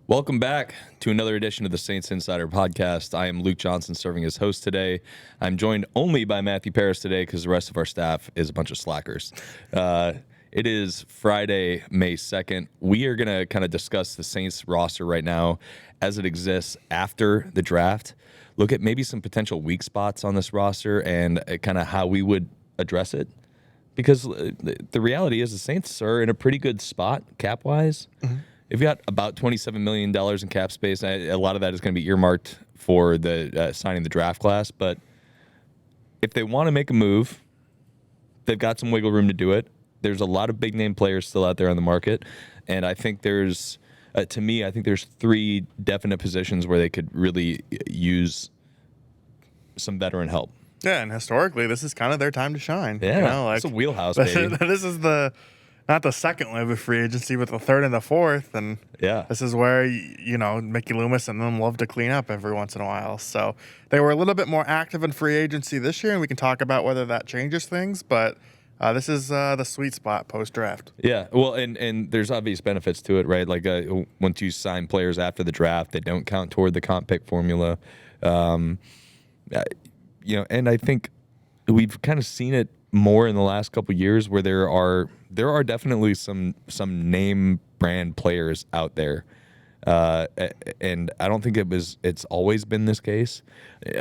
Welcome back to another edition of the Saints Insider Podcast. I am Luke Johnson, serving as host today. I'm joined only by Matthew Paris today because the rest of our staff is a bunch of slackers. It is Friday, May 2nd. We are going to kind of discuss the Saints roster right now as it exists after the draft. Look at maybe some potential weak spots on this roster and kind of how we would address it. Because the reality is the Saints are in a pretty good spot cap-wise. Mm-hmm. They've got about $27 million in cap space. A lot of that is going to be earmarked for the signing the draft class. But if they want to make a move, they've got some wiggle room to do it. There's a lot of big-name players still out there on the market. And I think there's, to me, I think there's three definite positions where they could really use some veteran help. Yeah, and historically, this is kind of their time to shine. Yeah, it's a wheelhouse, baby. This is not the second wave of free agency, but the third and the fourth. And yeah, this is where, Mickey Loomis and them love to clean up every once in a while. So they were a little bit more active in free agency this year, and we can talk about whether that changes things. But this is the sweet spot post-draft. Yeah, well, and there's obvious benefits to it, right? Like once you sign players after the draft, they don't count toward the comp pick formula. And I think we've kind of seen it more in the last couple of years where there are definitely some name brand players out there, and I don't think it's always been this case.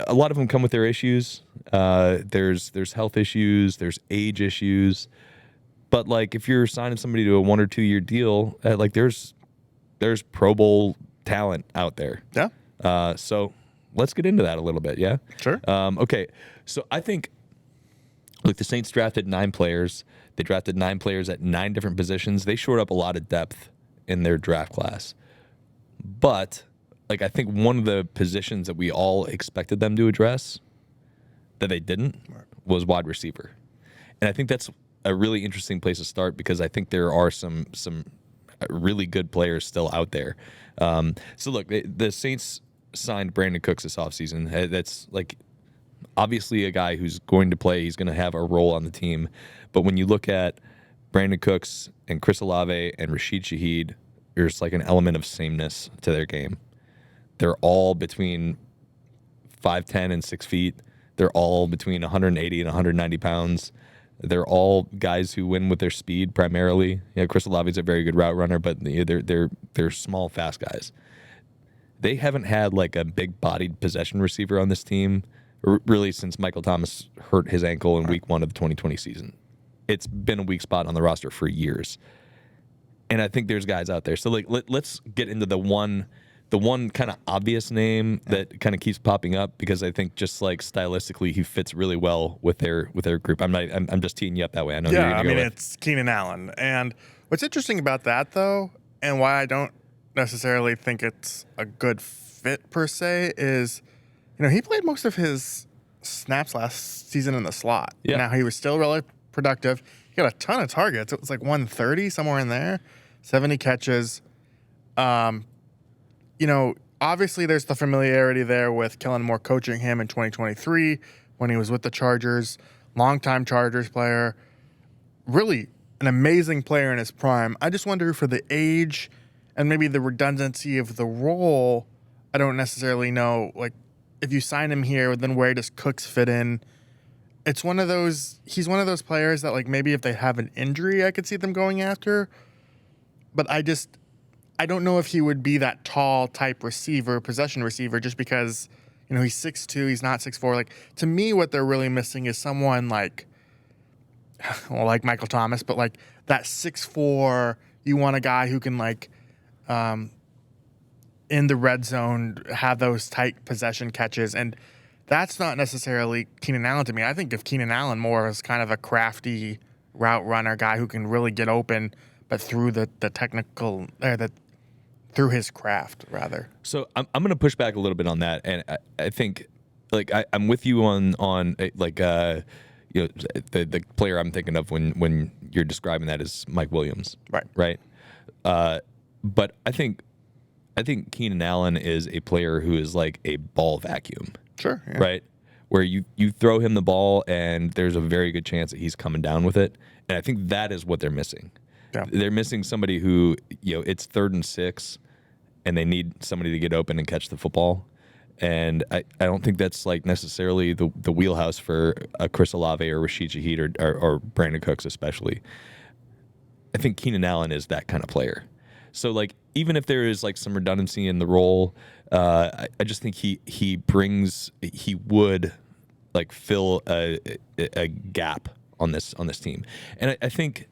A lot of them come with their issues. There's health issues, there's age issues, but like if you're signing somebody to a 1 or 2 year deal, like there's Pro Bowl talent out there. Yeah. So let's get into that a little bit. Yeah. Sure. Okay. So I think. Look, the Saints drafted 9 players. They drafted 9 players at 9 different positions. They shored up a lot of depth in their draft class. But, I think one of the positions that we all expected them to address that they didn't was wide receiver. And I think that's a really interesting place to start because I think there are some really good players still out there. So, look, the Saints signed Brandon Cooks this offseason. That's, obviously a guy who's going to play. He's going to have a role on the team. But when you look at Brandon Cooks and Chris Olave and Rashid Shaheed, there's an element of sameness to their game. They're all between 5'10" and 6 feet. They're all between 180 and 190 pounds. They're all guys who win with their speed primarily. Chris Olave's a very good route runner, but they're small, fast guys. They haven't had a big-bodied possession receiver on this team really since Michael Thomas hurt his ankle in week 1 of the 2020 season. It's been a weak spot on the roster for years. And I think there's guys out there. So let's get into the one kind of obvious name that kind of keeps popping up because I think just stylistically he fits really well with their group. I'm just teeing you up that way. I know. Yeah, it's Keenan Allen. And what's interesting about that though, and why I don't necessarily think it's a good fit per se is, he played most of his snaps last season in the slot. Yeah. Now, he was still really productive. He got a ton of targets. It was 130, somewhere in there, 70 catches. Obviously there's the familiarity there with Kellen Moore coaching him in 2023 when he was with the Chargers. Longtime Chargers player. Really an amazing player in his prime. I just wonder for the age and maybe the redundancy of the role, I don't necessarily know, if you sign him here, then where does Cooks fit in? He's one of those players that maybe if they have an injury, I could see them going after. But I don't know if he would be that tall type receiver, possession receiver, just because, he's 6'2", he's not 6'4". To me, what they're really missing is someone like Michael Thomas, but that 6'4", you want a guy who can in the red zone, have those tight possession catches. And that's not necessarily Keenan Allen to me. I think of Keenan Allen more as kind of a crafty route runner guy who can really get open, but through the technical, through his craft, rather. So I'm going to push back a little bit on that. And I think, I'm with you on the player I'm thinking of when you're describing that is Mike Williams. Right. But I think Keenan Allen is a player who is a ball vacuum. Sure. Yeah. Right? where you throw him the ball and there's a very good chance that he's coming down with it. And I think that is what they're missing. Yeah. They're missing somebody who, it's 3rd and 6 and they need somebody to get open and catch the football. And I don't think that's like necessarily the wheelhouse for a Chris Olave or Rashid Shaheed or Brandon Cooks especially. I think Keenan Allen is that kind of player. So like even if there is like some redundancy in the role, I just think he would like fill a gap on this team. And I think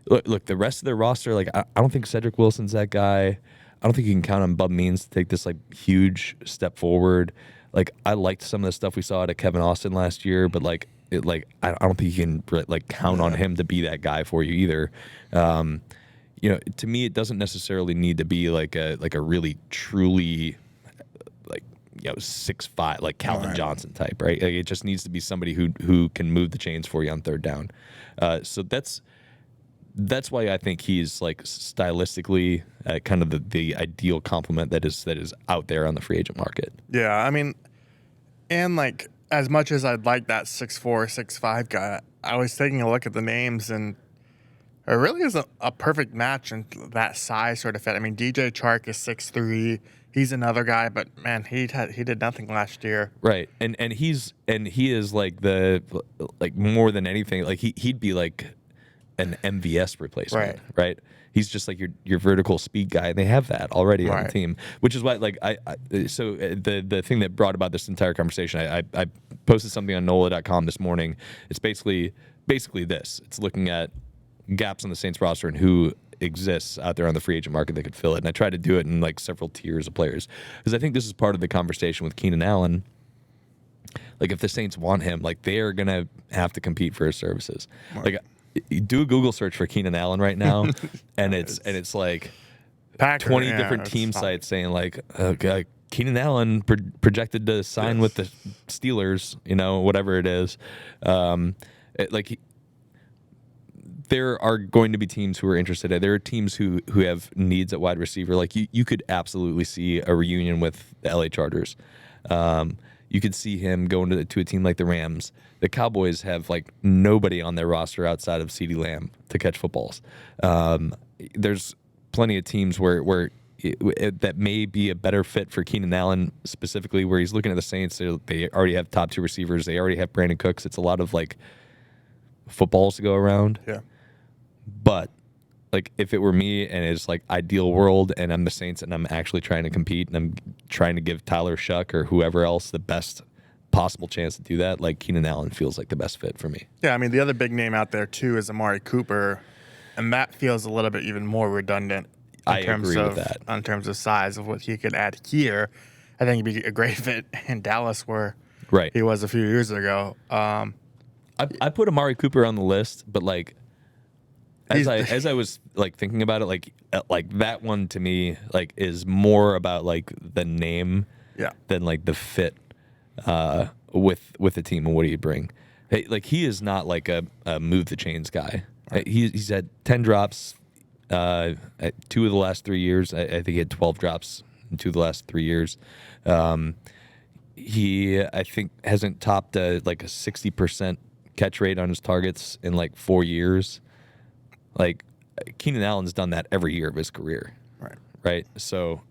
look the rest of their roster, like I don't think Cedric Wilson's that guy. I don't think you can count on Bub Means to take this like huge step forward. Like I liked some of the stuff we saw out of Kevin Austin last year, but like I don't think you can like count on him to be that guy for you either. To me, it doesn't necessarily need to be like a really truly like 6'5" like Calvin Johnson type, right? Like, it just needs to be somebody who can move the chains for you on 3rd down. So that's why I think he's like stylistically kind of the ideal complement that is out there on the free agent market. Yeah, I mean, and like as much as I'd like that 6'4", 6'5" guy, I was taking a look at the names and it really is a perfect match and that size sort of fit. I mean, DJ Chark is 6'3". He's another guy, but man, he did nothing last year. Right, and he is like the more than anything, like he'd be like an MVS replacement, right? He's just like your vertical speed guy, and they have that already on the team, which is why like so the thing that brought about this entire conversation, I posted something on NOLA.com this morning. It's basically this. It's looking at gaps on the Saints roster and who exists out there on the free agent market that could fill it. And I tried to do it in like several tiers of players because I think this is part of the conversation with Keenan Allen. Like if the Saints want him, like they are gonna have to compete for his services. Like do a Google search for Keenan Allen right now, and it's like Packer, 20 different team sites saying like, Keenan Allen projected to sign with the Steelers, whatever it is. There are going to be teams who are interested. There are teams who have needs at wide receiver. Like you could absolutely see a reunion with the LA Chargers. You could see him going to a team like the Rams. The Cowboys have like nobody on their roster outside of CeeDee Lamb to catch footballs. There's plenty of teams where that may be a better fit for Keenan Allen specifically, where he's looking at the Saints. They already have top 2 receivers. They already have Brandon Cooks. It's a lot of like footballs to go around. Yeah. But like if it were me and it's like ideal world and I'm the Saints and I'm actually trying to compete and I'm trying to give Tyler Shuck or whoever else the best possible chance to do that, like Keenan Allen feels like the best fit for me. Yeah, I mean the other big name out there too is Amari Cooper, and that feels a little bit even more redundant I agree with that. In terms of size of what he could add here. I think he'd be a great fit in Dallas where he was a few years ago. I put Amari Cooper on the list, but like as I was like thinking about it, like that one to me like is more about like the name than like the fit with the team and what he'd bring. Hey, like he is not like a move the chains guy. Right. He's had 10 drops at 2 of the last 3 years. I think he had 12 drops in 2 of the last 3 years. He I think hasn't topped like a 60% catch rate on his targets in like 4 years. Like Keenan Allen's done that every year of his career. Right. So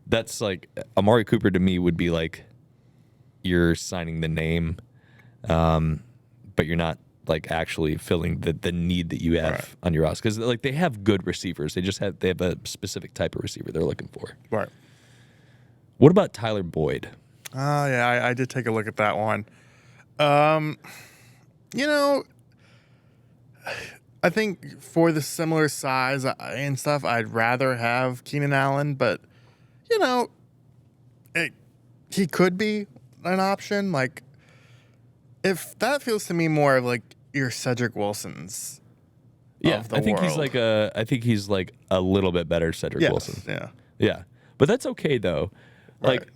that's like Amari Cooper to me would be like you're signing the name, but you're not like actually filling the need that you have on your roster. Because like they have good receivers. They have a specific type of receiver they're looking for. Right. What about Tyler Boyd? Oh yeah, I did take a look at that one. I think for the similar size and stuff, I'd rather have Keenan Allen, but he could be an option. Like, if that feels to me more of like your Cedric Wilson's. Of the I think world. I think he's like a little bit better Cedric Wilson. Yeah, but that's okay though. Like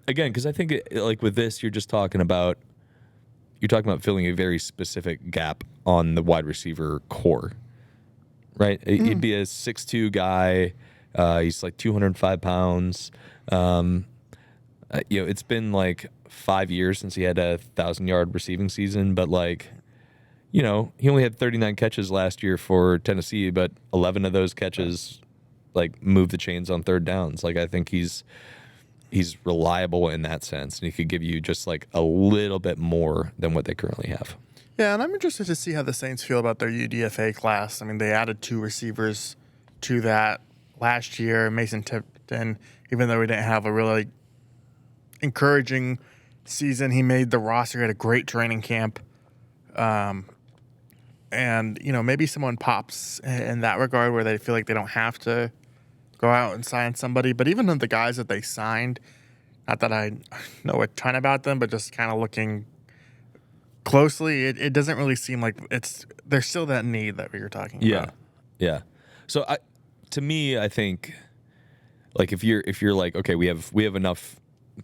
again, because I think like with this, you're talking about filling a very specific gap on the wide receiver core, right? He'd be a 6'2" guy. He's like 205 pounds. It's been like 5 years since he had a 1,000-yard receiving season, but like, he only had 39 catches last year for Tennessee, but 11 of those catches like moved the chains on third downs. Like, I think he's reliable in that sense, and he could give you just like a little bit more than what they currently have. Yeah, and I'm interested to see how the Saints feel about their UDFA class. I mean, they added 2 receivers to that last year. Mason Tipton, even though he didn't have a really encouraging season, he made the roster. He had a great training camp. And, maybe someone pops in that regard where they feel like they don't have to go out and sign somebody. But even the guys that they signed, not that I know a ton about them, but just kind of looking closely, it doesn't really seem like there's still that need that we were talking about. Yeah. So to me, I think like if you're like, okay, we have enough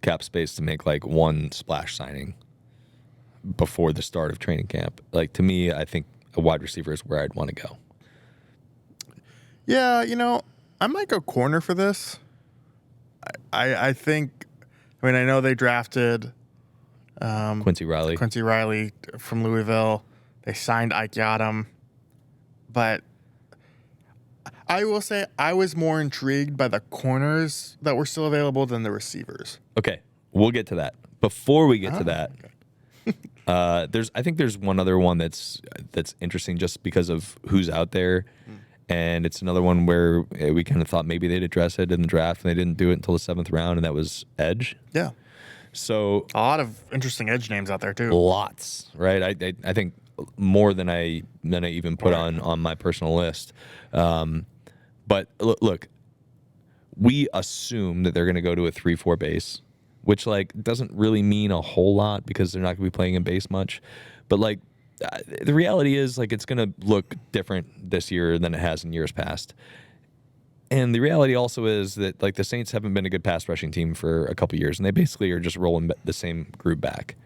cap space to make like one splash signing before the start of training camp. Like, to me, I think a wide receiver is where I'd want to go. Yeah, I might go corner for this. I think, I know they drafted Quincy Riley from Louisville. They signed Ike Yadam. But I will say I was more intrigued by the corners that were still available than the receivers. Okay, we'll get to that. Before we get to that, I think there's one other one that's interesting just because of who's out there. And it's another one where we kind of thought maybe they'd address it in the draft, and they didn't do it until the 7th round, and that was edge. Yeah. So a lot of interesting edge names out there too. Lots, right? I think more than I even put on my personal list. But look, we assume that they're going to go to a 3-4 base, which like doesn't really mean a whole lot because they're not going to be playing in base much. But like the reality is like it's going to look different this year than it has in years past. And the reality also is that like the Saints haven't been a good pass rushing team for a couple years, and they basically are just rolling the same group back.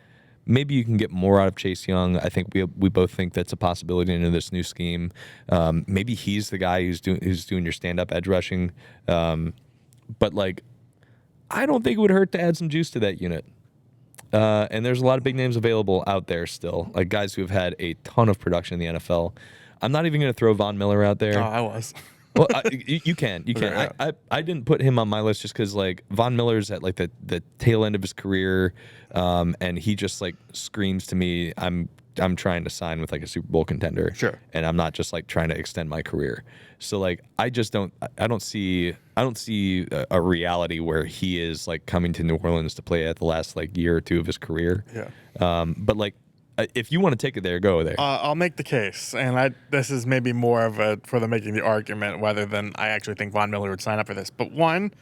Maybe you can get more out of Chase Young. I think we both think that's a possibility into this new scheme. Maybe he's the guy who's doing your stand-up edge rushing. But like, I don't think it would hurt to add some juice to that unit. And there's a lot of big names available out there still, like guys who have had a ton of production in the NFL. I'm not even going to throw Von Miller out there. Oh, I was. Well, you can. Okay. I didn't put him on my list just because like Von Miller's at like the tail end of his career, and he just like screams to me, I'm trying to sign with like a Super Bowl contender. Sure. And I'm not just like trying to extend my career. So like I don't see a reality where he is like coming to New Orleans to play at the last like year or two of his career. Yeah. But like if you want to take it there, go there. I'll make the case, and this is maybe more of for the making the argument rather than I actually think Von Miller would sign up for this. But one,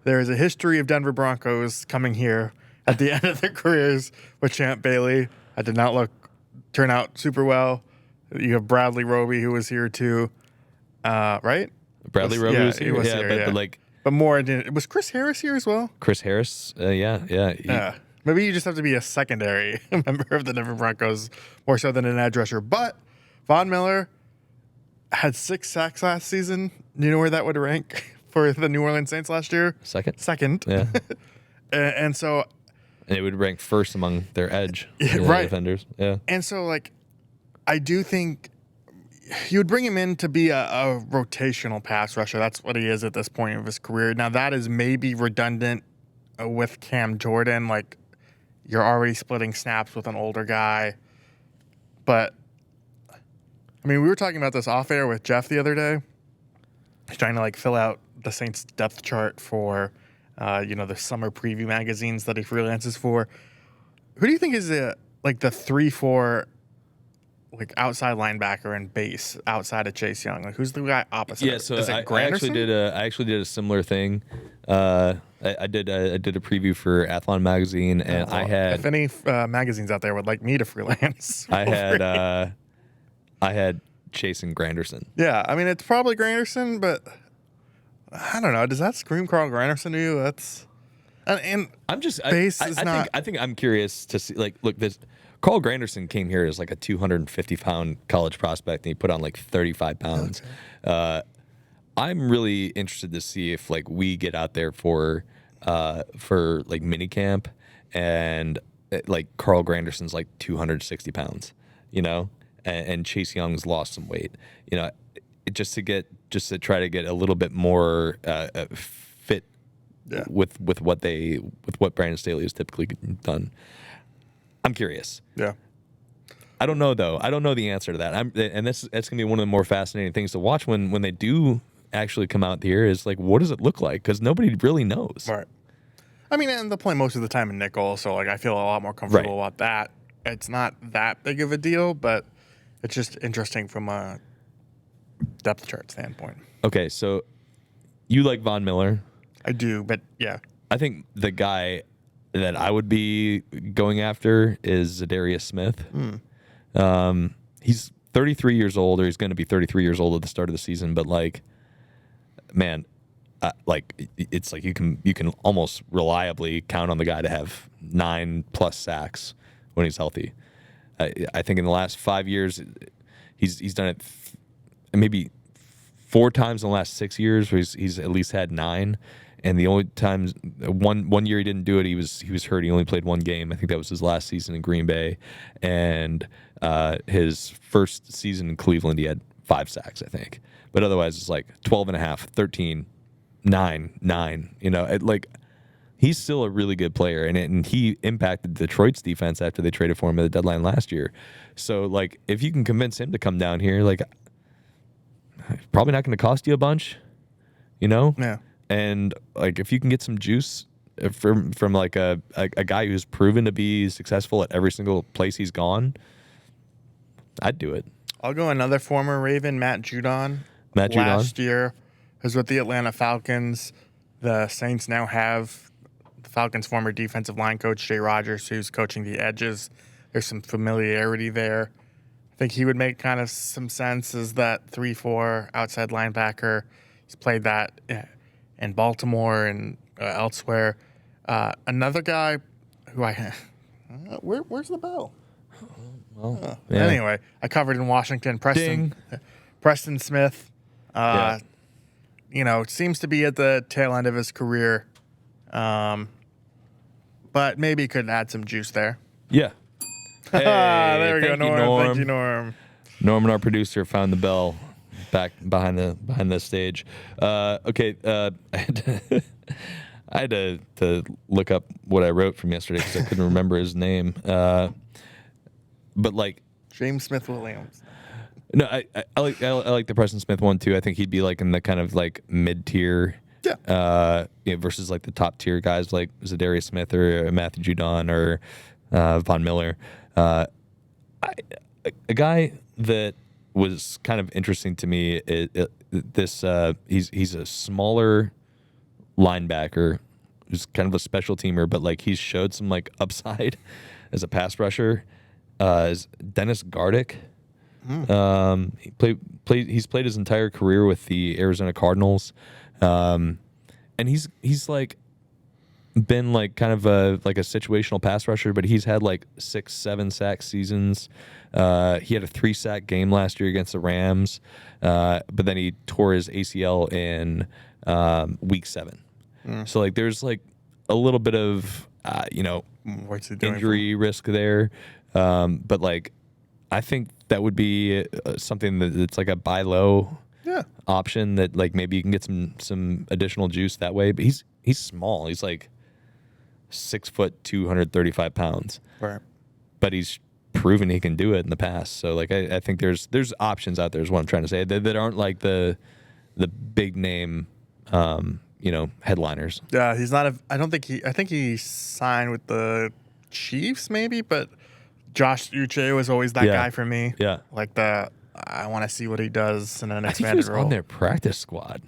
there is a history of Denver Broncos coming here at the end of their careers with Champ Bailey. I did not turn out super well. You have Bradley Roby, who was here too, right? Bradley Roby was here, was here, but like, but more. Was Chris Harris here as well? Chris Harris, yeah. Maybe you just have to be a secondary member of the Denver Broncos more so than an edge rusher. But Von Miller had 6 sacks last season. Do you know where that would rank for the New Orleans Saints last year? Second. Yeah. And so... And it would rank first among their edge right. defenders. Yeah. And so, like, I do think you would bring him in to be a rotational pass rusher. That's what he is at this point of his career. Now, that is maybe redundant with Cam Jordan. Like, you're already splitting snaps with an older guy. But, I mean, we were talking about this off air with Jeff the other day. He's trying to, like, fill out the Saints depth chart for, the summer preview magazines that he freelances for. Who do you think is the 3-4, like, outside linebacker and base outside of Chase Young? Like, who's the guy opposite? Yeah, so I actually did a similar thing. I did a preview for Athlon magazine, and I had, if any magazines out there would like me to freelance, I had Chase and Granderson. Yeah, I mean it's probably Granderson, but I don't know. Does that scream Carl Granderson to you? That's and I'm just I think I'm curious to see, like, look, this Carl Granderson came here as like a 250-pound college prospect, and he put on like 35 pounds. Okay. I'm really interested to see if like we get out there for like mini camp and like Carl Granderson's like 260 pounds, and Chase Young's lost some weight, just to try to get a little bit more fit with what Brandon Staley has typically done. I'm curious. Yeah. I don't know though. I don't know the answer to that. And that's gonna be one of the more fascinating things to watch when they do actually come out here. Is like, what does it look like? Because nobody really knows. Right. I mean, and they'll play most of the time in nickel, so like I feel a lot more comfortable about that. It's not that big of a deal, but it's just interesting from a depth chart standpoint. Okay, so you like Von Miller. I do, but yeah. I think the guy that I would be going after is Za'Darius Smith. He's 33 years old, or he's going to be 33 years old at the start of the season. But like, man, it's like you can almost reliably count on the guy to have 9+ sacks when he's healthy. I think in the last 5 years, he's done it maybe 4 times in the last 6 years where he's at least had 9. And the only times one year he didn't do it, he was hurt. He only played 1 game. I think that was his last season in Green Bay, and his first season in Cleveland he had 5 sacks, I think. But otherwise it's like 12.5, 13, 9. He's still a really good player, and he impacted Detroit's defense after they traded for him at the deadline last year. So like, if you can convince him to come down here, like, probably not going to cost you a bunch, Yeah. And like, if you can get some juice from like a guy who's proven to be successful at every single place he's gone, I'd do it. I'll go another former Raven, Matt Judon. Judon. Last year was with the Atlanta Falcons. The Saints now have the Falcons' former defensive line coach, Jay Rogers, who's coaching the edges. There's some familiarity there. I think he would make kind of some sense as that 3-4 outside linebacker. He's played that in Baltimore and elsewhere. Another guy who where's the bell? Well, Anyway, I covered in Washington. Preston Smith. Seems to be at the tail end of his career, but maybe could add some juice there. Yeah. Hey, there we go, Norm. Thank you, Norm. Norman, our producer, found the bell back behind the stage. Okay, I had to look up what I wrote from yesterday because I couldn't remember his name. But like James Smith Williams. No, I like the Preston Smith one too. I think he'd be like in the kind of like mid tier, versus like the top tier guys like Za'Darius Smith or Matthew Judon or Von Miller. A guy that was kind of interesting to me he's a smaller linebacker who's kind of a special teamer, but like he's showed some like upside as a pass rusher. Is Dennis Gardick. He's played his entire career with the Arizona Cardinals, and he's like been like kind of a situational pass rusher, but he's had like 6-7 sack seasons. He had a 3-sack game last year against the Rams, but then he tore his ACL in week 7. So like there's like a little bit of injury risk there, but like I think that would be something that's like a buy low option that like maybe you can get some additional juice that way. But he's small. He's like 6 foot, 235 pounds. Right. But he's proven he can do it in the past. So like I think there's options out there is what I'm trying to say that aren't like the big name headliners. Yeah, he's not I think he signed with the Chiefs maybe, but Josh Uche was always that guy for me. Yeah. Like I want to see what he does in an expanded I think he was role. on their practice squad.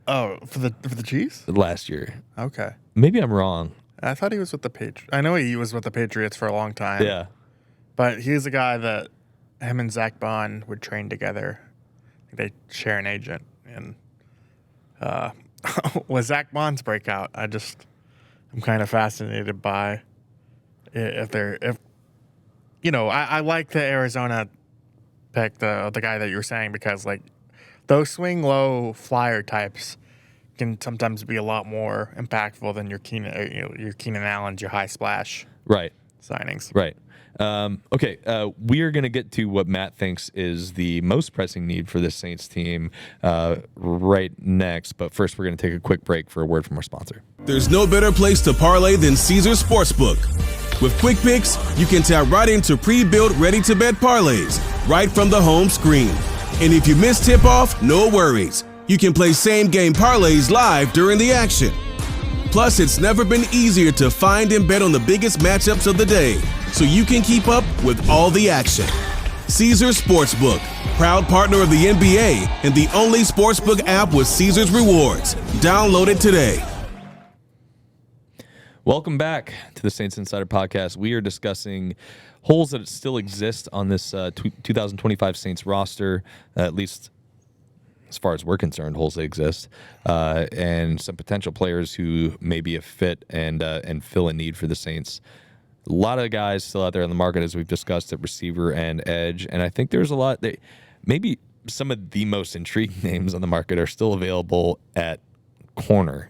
Oh, for the Chiefs? Last year. Okay. Maybe I'm wrong. I thought he was with the Patriots. I know he was with the Patriots for a long time. Yeah. But he's a guy that him and Zach Bond would train together. I think they share an agent. And was Zach Bond's breakout? I'm kind of fascinated by I like the Arizona pick, the guy that you were saying, because like those swing low flyer types can sometimes be a lot more impactful than your Keenan Allen's, your high splash. Right. signings. Right. Okay, we are going to get to what Matt thinks is the most pressing need for this Saints team right next. But first, we're going to take a quick break for a word from our sponsor. There's no better place to parlay than Caesars Sportsbook. With quick picks, you can tap right into pre-built, ready-to-bet parlays right from the home screen. And if you miss tip-off, no worries. You can play same-game parlays live during the action. Plus, it's never been easier to find and bet on the biggest matchups of the day, so you can keep up with all the action. Caesars Sportsbook, proud partner of the NBA and the only sportsbook app with Caesars Rewards. Download it today. Welcome back to the Saints Insider Podcast. We are discussing holes that still exist on this 2025 Saints roster, at least as far as we're concerned, holes that exist, and some potential players who may be a fit and fill a need for the Saints. A lot of guys still out there on the market, as we've discussed, at receiver and edge, and I think there's a lot that maybe some of the most intriguing names on the market are still available at corner.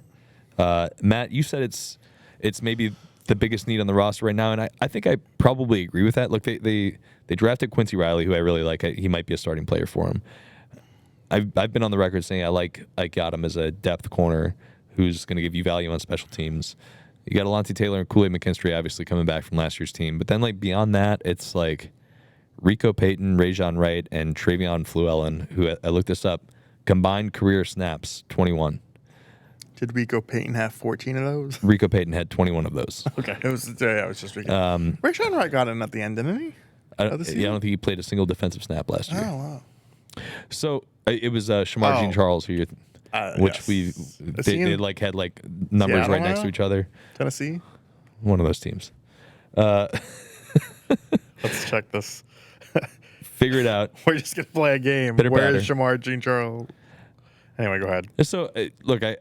Matt, you said it's maybe the biggest need on the roster right now, and I think I probably agree with that. Look, they drafted Quincy Riley, who I really like. He might be a starting player for him. I've been on the record saying I got him as a depth corner who's going to give you value on special teams. You got Alante Taylor and Kool-Aid McKinstry obviously coming back from last year's team, but then like beyond that, it's like Rico Payton, Rajon Wright, and Travion Fluellen, who I looked this up, combined career snaps 21. Did Rico Payton have 14 of those? Rico Payton had 21 of those. Okay, I was just thinking. Rajon Wright got in at the end, didn't he? I don't think he played a single defensive snap last year. Oh wow. So it was Shamar Jean Charles, which yes. they like had like numbers Seattle right next to each other. Tennessee. One of those teams. Let's check this. Figure it out. We're just gonna play a game. Bitter Where batter. is Shamar Jean Charles? Anyway, go ahead. So look, I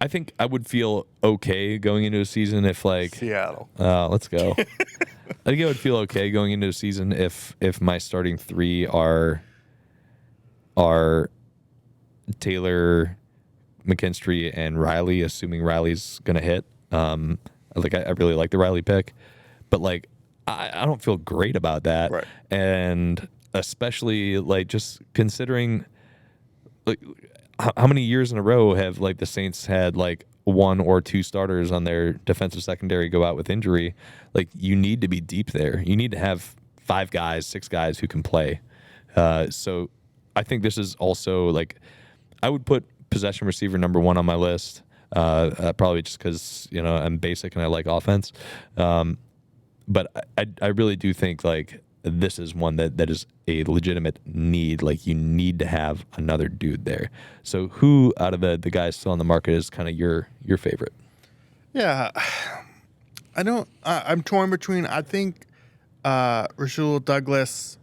think I would feel okay going into a season if like Seattle. Let's go. I think I would feel okay going into a season if my starting three are Taylor, McKinstry, and Riley, assuming Riley's gonna hit. I really like the Riley pick, but like I don't feel great about that. Right. And especially like just considering like how many years in a row have like the Saints had like one or two starters on their defensive secondary go out with injury? Like you need to be deep there. You need to have 5 guys, 6 guys who can play. So I think this is also like I would put possession receiver number 1 on my list. Probably just because I'm basic and I like offense. But I really do think like this is one that is a legitimate need. Like you need to have another dude there. So who out of the guys still on the market is kind of your favorite? Yeah, I'm torn between. I think Rasul Douglas,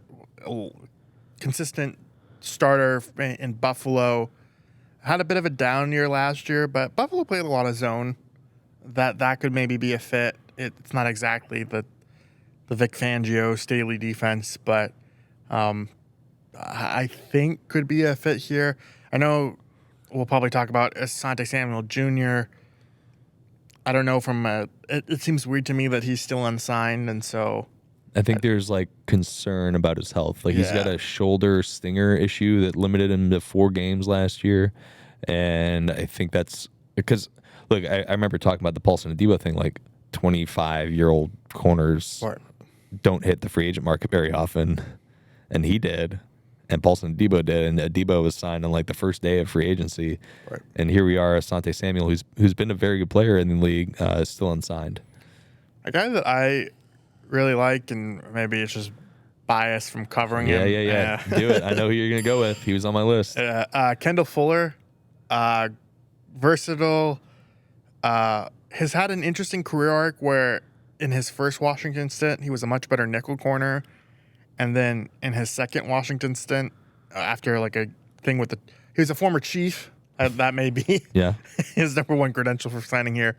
consistent starter in Buffalo, had a bit of a down year last year, but Buffalo played a lot of zone. That could maybe be a fit. It's not exactly the Vic Fangio Staley defense, but I think could be a fit here. I know we'll probably talk about Asante Samuel Jr. I don't know it seems weird to me that he's still unsigned, and so I think there's like concern about his health. Like he's got a shoulder stinger issue that limited him to 4 games last year, and I think that's because look, I remember talking about the Paulson Adebo thing. Like 25-year-old corners don't hit the free agent market very often, and he did, and Paulson Adebo did, and Adebo was signed on like the first day of free agency, and here we are, Asante Samuel, who's been a very good player in the league, still unsigned. A guy that I really like, and maybe it's just bias from covering him. Yeah. Do it. I know who you're gonna go with. He was on my list. Kendall Fuller, versatile. Has had an interesting career arc where in his first Washington stint, he was a much better nickel corner. And then in his second Washington stint, after like a thing he was a former Chief. That may be his number 1 credential for signing here.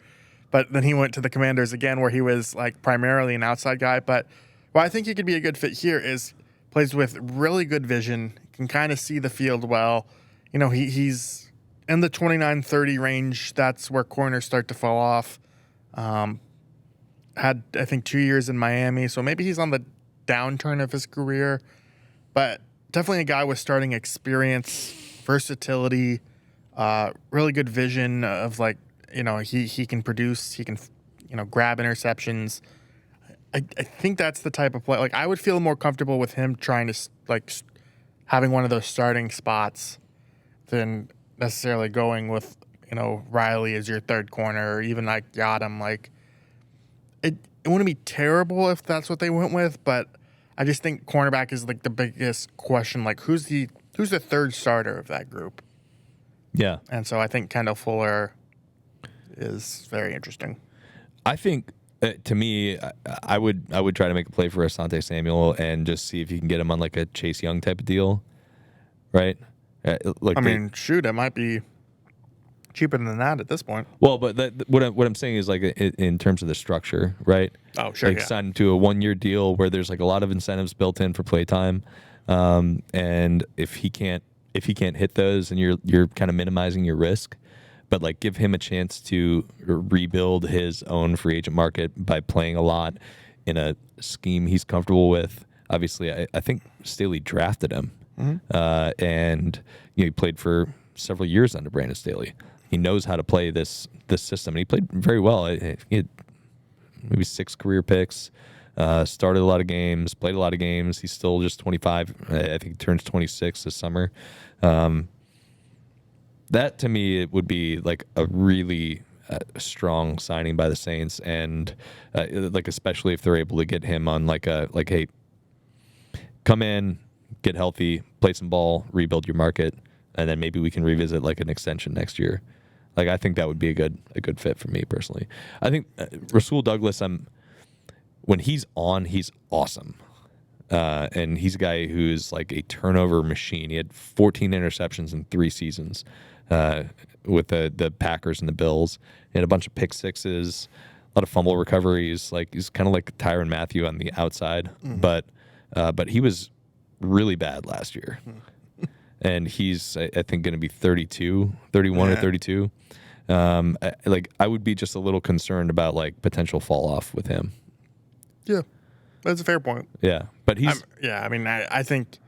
But then he went to the Commanders again, where he was like primarily an outside guy. But what I think he could be a good fit here is plays with really good vision, can kind of see the field well. He's in the 29-30 range. That's where corners start to fall off. had, I think, 2 years in Miami, so maybe he's on the downturn of his career. But definitely a guy with starting experience, versatility, really good vision of like, he can produce, he can, grab interceptions. I think that's the type of play. Like, I would feel more comfortable with him trying to having one of those starting spots than necessarily going with, Riley as your third corner or even like Yadam. Like, it wouldn't be terrible if that's what they went with, but I just think cornerback is like the biggest question. Like, who's the third starter of that group? Yeah. And so I think Kendall Fuller is very interesting. I think to me, I would try to make a play for Asante Samuel and just see if you can get him on like a Chase Young type of deal, right? Shoot, it might be cheaper than that at this point. Well, but what I'm saying is like in terms of the structure, right? Oh, sure. Like sign him to a 1-year deal where there's like a lot of incentives built in for playtime, and if he can't hit those, and you're kind of minimizing your risk. But like give him a chance to rebuild his own free agent market by playing a lot in a scheme he's comfortable with. Obviously, I think Staley drafted him, and he played for several years under Brandon Staley. He knows how to play this system, and he played very well. He had maybe 6 career picks, started a lot of games, played a lot of games. He's still just 25. I think he turns 26 this summer. That to me, it would be like a really strong signing by the Saints, and like especially if they're able to get him on hey, come in, get healthy, play some ball, rebuild your market, and then maybe we can revisit like an extension next year. Like I think that would be a good fit for me personally. I think Rasul Douglas, when he's on, he's awesome. And he's a guy who's like a turnover machine. He had 14 interceptions in 3 seasons with the Packers and the Bills. He had a bunch of pick sixes, a lot of fumble recoveries. Like he's kind of like Tyrann Mathieu on the outside, but he was really bad last year. And he's, I think, going to be 31 or 32. I would be just a little concerned about like potential fall off with him. Yeah. That's a fair point. Yeah, but he's I think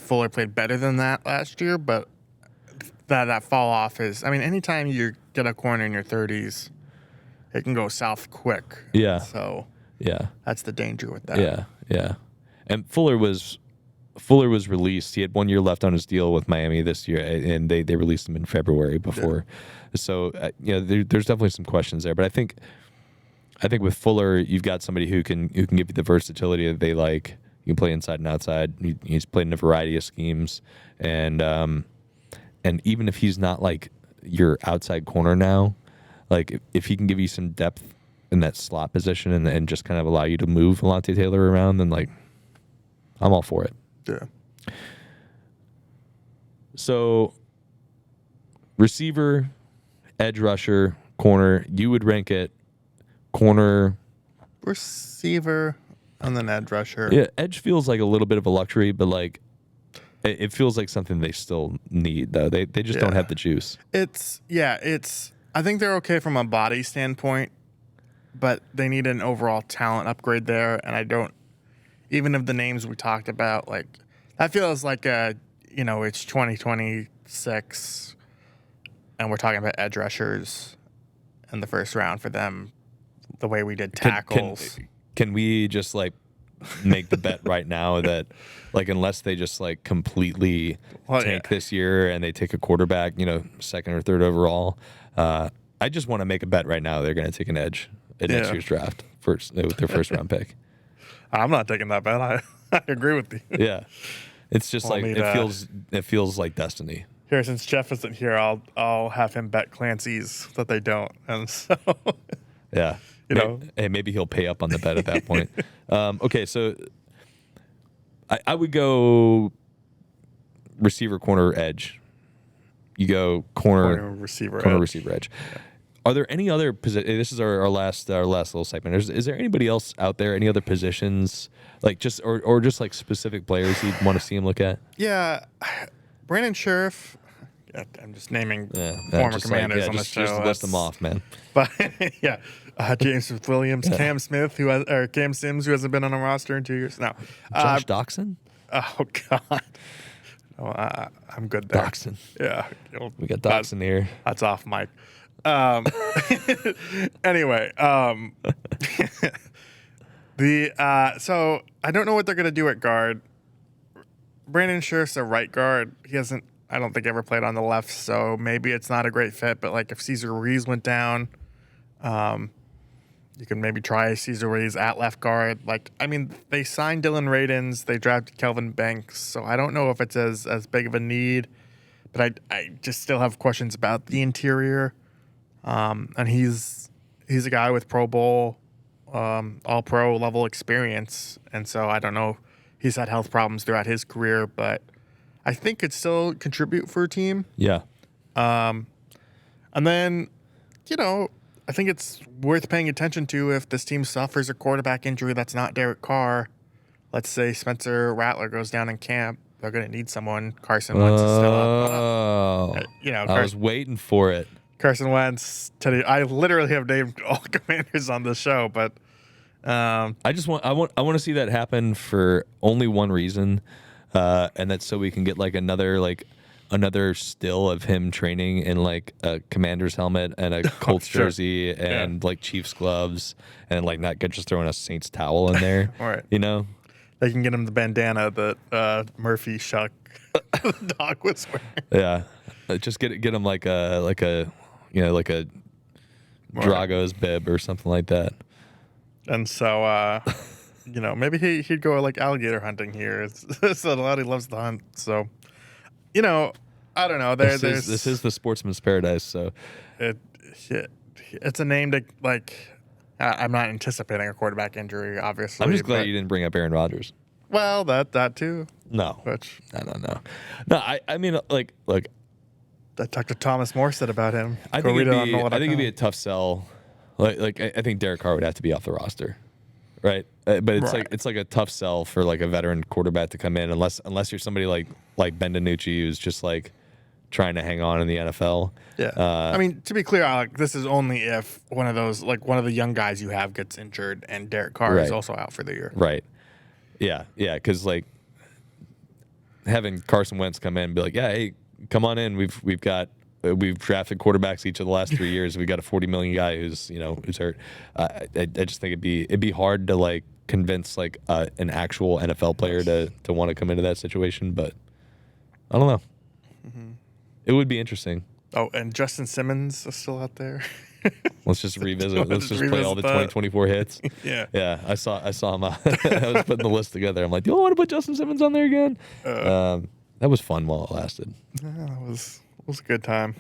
Fuller played better than that last year, but that fall off is. Anytime you get a corner in your 30s, it can go south quick. Yeah. So yeah, that's the danger with that. Yeah. And Fuller was released. He had 1 year left on his deal with Miami this year, and they released him in February before. Yeah. So there's definitely some questions there, but I think with Fuller, you've got somebody who can give you the versatility that they like. You can play inside and outside. He's played in a variety of schemes, and even if he's not like your outside corner now, like if he can give you some depth in that slot position and just kind of allow you to move Alante Taylor around, then like I'm all for it. Yeah. So receiver, edge rusher, corner, you would rank it. Corner, receiver, and then edge rusher. Yeah, edge feels like a little bit of a luxury, but like it feels like something they still need though. They just don't have the juice. It's I think they're okay from a body standpoint, but they need an overall talent upgrade there. And I don't, even of the names we talked about, like that feels like it's 2026, and we're talking about edge rushers in the first round for them. The way we did tackles. Can we just like make the bet right now that like unless they just like completely tank this year and they take a quarterback, second or third overall, I just want to make a bet right now they're going to take an edge in next year's draft with their first round pick. I'm not taking that bet. I agree with you. Yeah, it's just it feels like destiny. Here, since Jeff isn't here, I'll have him bet Clancy's that they don't, and so yeah. Hey, maybe he'll pay up on the bet at that point. Okay, so I would go receiver, corner, edge. You go corner receiver, edge. Yeah. Are there any other positions? This is our last little segment. Is there anybody else out there? Any other positions, like just or just like specific players you'd want to see him look at? Yeah, Brandon Sheriff. I'm just naming former commanders on the show. Just list them off, man. But yeah, James Williams, Cam Sims, who hasn't been on a roster in 2 years. No, Josh Doxson? oh God, oh, I'm good there. Doxson. Yeah, We got Doxson here. That's off, Mike. Anyway, so I don't know what they're gonna do at guard. Brandon Scherf's a right guard. He hasn't, I don't think, ever played on the left, so maybe it's not a great fit. But like if Cesar Ruiz went down, you can maybe try Cesar Ruiz at left guard. Like, I mean, they signed Dylan Radins, they drafted Kelvin Banks, so I don't know if it's as big of a need. But I just still have questions about the interior. And he's a guy with Pro Bowl, All Pro level experience, and so I don't know. He's had health problems throughout his career, but I think could still contribute for a team. Yeah. And then, I think it's worth paying attention to if this team suffers a quarterback injury that's not Derek Carr. Let's say Spencer Rattler goes down in camp. They're going to need someone. Carson Wentz is still up. I was waiting for it. Carson Wentz, Teddy. I literally have named all Commanders on the show, but I want to see that happen for only one reason, and that's so we can get another still of him training in like a Commander's helmet and a Colts jersey and like Chiefs gloves and like not just throwing a Saints towel in there. All right. They can get him the bandana that Murphy Shuck the dog was wearing. Yeah, just get him like a Drago's bib or something like that. And so, maybe he'd go like alligator hunting here. So a lot he loves to hunt. So, I don't know. This is the sportsman's paradise. So, it's a name to like. I'm not anticipating a quarterback injury, obviously. I'm just glad you didn't bring up Aaron Rodgers. Well, that too. No. Which No. I mean, look. I talked to Thomas Morstead about him. I think it'd be a tough sell. I think Derek Carr would have to be off the roster, right? But it's like a tough sell for like a veteran quarterback to come in unless you're somebody like Ben DiNucci who's just like trying to hang on in the NFL. Yeah. I mean, to be clear, Alec, this is only if one of the young guys you have gets injured and Derek Carr is also out for the year. Right. Yeah. Because like having Carson Wentz come in and be like, yeah, hey, come on in. We've drafted quarterbacks each of the last 3 years. We got a $40 million guy who's hurt. I just think it'd be hard to like convince like an actual NFL player to want to come into that situation. But I don't know. Mm-hmm. It would be interesting. Oh, and Justin Simmons is still out there. Let's just revisit. Let's just play all the 2024 hits. Yeah. I saw him. I was putting the list together. I'm like, do you want to put Justin Simmons on there again? That was fun while it lasted. Yeah, it was a good time.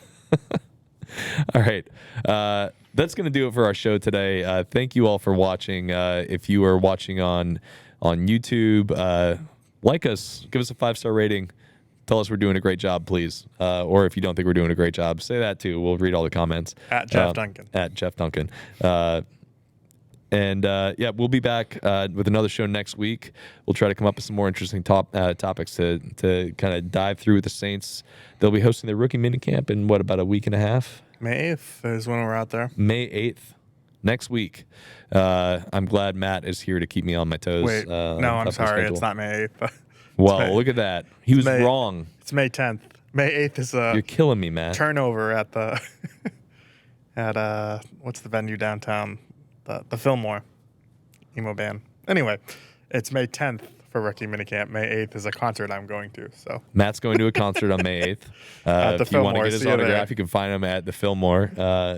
All right. That's going to do it for our show today. Thank you all for watching. If you are watching on YouTube, like us, give us a 5-star rating. Tell us we're doing a great job, please. Or if you don't think we're doing a great job, say that too. We'll read all the comments. At Jeff Duncan. At Jeff Duncan. We'll be back with another show next week. We'll try to come up with some more interesting topics to kind of dive through with the Saints. They'll be hosting their rookie minicamp in about a week and a half? May 8th is when we're out there. May 8th. Next week. I'm glad Matt is here to keep me on my toes. Wait, no, I'm sorry. It's not May 8th. Well, look at that. He was wrong. It's May 10th. May 8th is You're killing me, Matt. Turnover at the what's the venue downtown? The Fillmore. Emo band. Anyway, it's May 10th for rookie minicamp. May 8th is a concert I'm going to. So Matt's going to a concert on May 8th. At the if you want to Fillmore, get his autograph, you can find him at the Fillmore.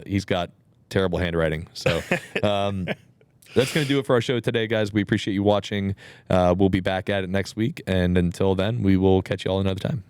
He's got terrible handwriting. So that's going to do it for our show today, guys. We appreciate you watching. We'll be back at it next week. And until then, we will catch you all another time.